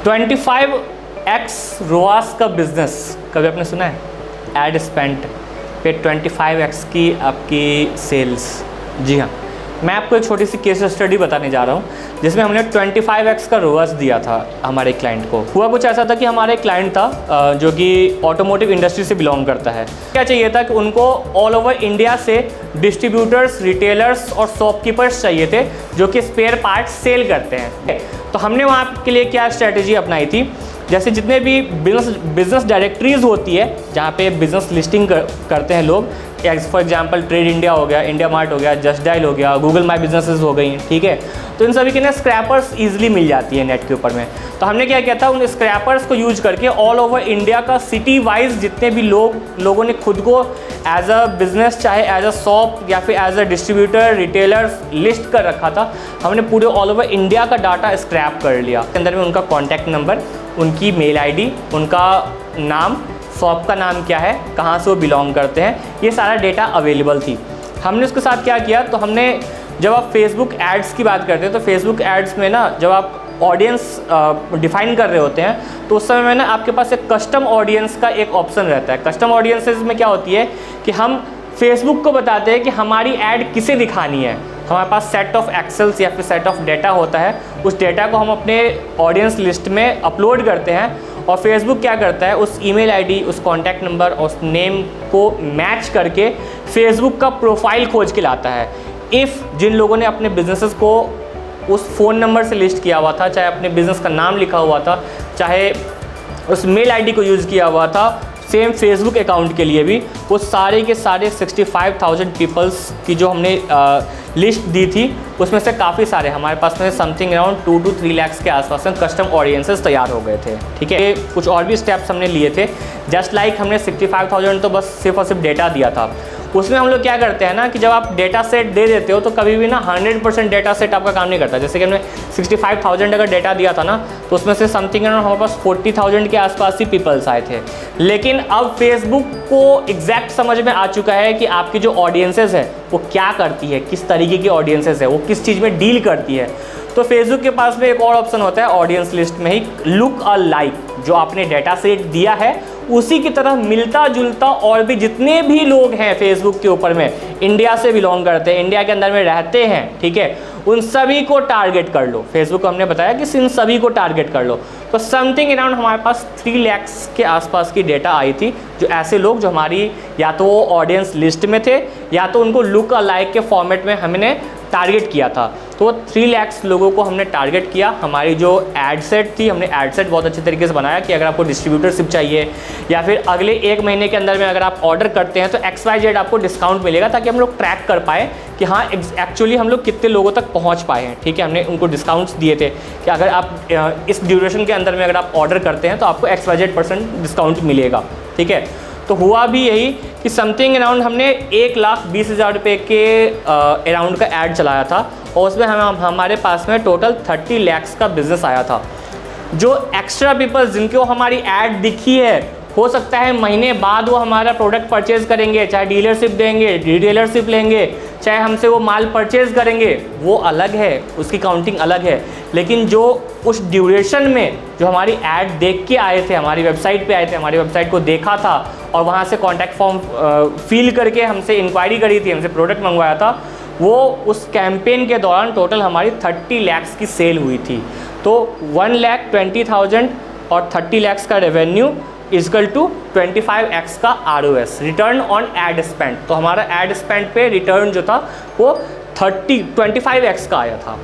25x ROAS का business कभी आपने सुना है? एड स्पेंड पे 25x की आपकी सेल्स। जी हाँ, मैं आपको एक छोटी सी केस स्टडी बताने जा रहा हूँ जिसमें हमने 25x का रोआस दिया था हमारे क्लाइंट को। हुआ कुछ ऐसा था कि हमारे क्लाइंट था जो कि ऑटोमोटिव इंडस्ट्री से बिलोंग करता है। क्या चाहिए था कि उनको ऑल ओवर इंडिया से डिस्ट्रीब्यूटर्स, रिटेलर्स और शॉपकीपर्स चाहिए थे जो कि स्पेयर पार्ट्स सेल करते हैं। तो हमने वहाँ के लिए क्या स्ट्रेटेजी अपनाई थी, जैसे जितने भी बिजनेस डायरेक्टरीज होती है जहाँ पे बिजनेस लिस्टिंग करते हैं लोग, फॉर एग्जांपल ट्रेड इंडिया हो गया, इंडिया मार्ट हो गया, जस्ट डायल हो गया, गूगल माई बिजनेसेस हो गई, ठीक है। तो इन सभी के ना स्क्रैपर्स ईजिली मिल जाती है नेट के ऊपर में। तो हमने क्या किया था, उन स्क्रैपर्स को यूज करके ऑल ओवर इंडिया का सिटी वाइज जितने भी लोगों ने खुद को एज अ बिजनेस, चाहे एज अ शॉप या फिर as a distributor, retailers list कर रखा था, हमने पूरे ऑल ओवर इंडिया का डाटा स्क्रैप कर लिया। अंदर में उनका कॉन्टैक्ट नंबर, उनकी मेल आईडी, उनका नाम, शॉप का नाम क्या है, कहाँ से वो बिलोंग करते हैं, ये सारा डेटा अवेलेबल थी। हमने उसके साथ क्या किया, तो हमने जब आप फेसबुक एड्स की बात करते हैं तो फेसबुक एड्स में ना जब आप ऑडियंस डिफाइन कर रहे होते हैं तो उस समय में ना आपके पास एक कस्टम ऑडियंस का एक ऑप्शन रहता है। कस्टम ऑडियंसेस में क्या होती है कि हम फेसबुक को बताते हैं कि हमारी ऐड किसे दिखानी है। हमारे पास सेट ऑफ एक्सेल्स या फिर सेट ऑफ डेटा होता है, उस डेटा को हम अपने ऑडियंस लिस्ट में अपलोड करते हैं और फेसबुक क्या करता है, उस ईमेल आईडी, उस कॉन्टैक्ट नंबर और उस नेम को मैच करके फेसबुक का प्रोफाइल खोज के लाता है। इफ़ जिन लोगों ने अपने बिजनेसेस को उस फ़ोन नंबर से लिस्ट किया हुआ था, चाहे अपने बिज़नेस का नाम लिखा हुआ था, चाहे उस मेल आईडी को यूज़ किया हुआ था, सेम फेसबुक अकाउंट के लिए भी वो सारे के सारे 65,000 पीपल्स की जो हमने लिस्ट दी थी उसमें से काफ़ी सारे हमारे पास में समथिंग अराउंड 2 to 3 लाख के आसपास में कस्टम ऑडियंसेस तैयार हो गए थे। ठीक है, कुछ और भी स्टेप्स हमने लिए थे। जस्ट लाइक हमने 65,000 तो बस सिर्फ और सिर्फ डेटा दिया था। उसमें हम लोग क्या करते हैं ना कि जब आप डेटा सेट दे देते हो तो कभी भी ना 100% डेटा सेट आपका काम नहीं करता। जैसे कि हमने 65,000 अगर डेटा दिया था ना तो उसमें से समथिंग अराउंड हमारे पास 40,000 के आसपास ही पीपल्स आए थे। लेकिन अब फेसबुक को एग्जैक्ट समझ में आ चुका है कि आपकी जो ऑडियंसेस है वो क्या करती है, किस तरीके की ऑडियंसेस है, वो किस चीज़ में डील करती है। तो फेसबुक के पास में एक और ऑप्शन होता है ऑडियंस लिस्ट में ही, लुक अ लाइक, जो आपने डेटा सेट दिया है उसी की तरह मिलता जुलता और भी जितने भी लोग हैं फेसबुक के ऊपर में इंडिया से बिलोंग करते हैं, इंडिया के अंदर में रहते हैं, ठीक है, उन सभी को टारगेट कर लो। फेसबुक को हमने बताया कि इन सभी को टारगेट कर लो। तो समथिंग अराउंड हमारे पास 3 लाख के आसपास की डेटा आई थी, जो ऐसे लोग जो हमारी या तो वो ऑडियंस लिस्ट में थे या तो उनको लुक अ लाइक के फॉर्मेट में हमने टारगेट किया था। तो 3 लाख लोगों को हमने टारगेट किया। हमारी जो एड सेट थी, हमने एड सेट बहुत अच्छे तरीके से बनाया कि अगर आपको डिस्ट्रीब्यूटरशिप चाहिए या फिर अगले 1 महीने के अंदर में अगर आप ऑर्डर करते हैं तो XYZ आपको डिस्काउंट मिलेगा, ताकि हम लोग ट्रैक कर पाए कि हाँ एक्चुअली हम लोग कितने लोगों तक पहुँच पाए हैं। ठीक है, हमने उनको डिस्काउंट्स दिए थे कि अगर आप इस ड्यूरेशन के अंदर में अगर आप ऑर्डर करते हैं तो आपको XYZ% डिस्काउंट मिलेगा। ठीक है, तो हुआ भी यही कि समथिंग अराउंड हमने 1,20,000 रुपये के अराउंड का ऐड चलाया था और उसमें हमारे पास में टोटल 30 लाख का बिजनेस आया था। जो एक्स्ट्रा पीपल जिनको हमारी ऐड दिखी है, हो सकता है महीने बाद वो हमारा प्रोडक्ट परचेज करेंगे, चाहे डीलरशिप देंगे, रिटेलरशिप लेंगे, चाहे हमसे वो माल परचेज करेंगे, वो अलग है, उसकी काउंटिंग अलग है। लेकिन जो उस ड्यूरेशन में जो हमारी ऐड देख के आए थे, हमारी वेबसाइट पे आए थे, हमारी वेबसाइट को देखा था और वहाँ से कॉन्टैक्ट फॉर्म फिल करके हमसे इंक्वायरी करी थी, हमसे प्रोडक्ट मंगवाया था, वो उस कैंपेन के दौरान टोटल हमारी 30 लाख की सेल हुई थी। तो 1,20,000 और 30 लाख का रेवेन्यू इजकल टू 25x का ROS, return on ad spend. तो हमारा एड स्पेंड पे रिटर्न जो था वो 25x का आया था।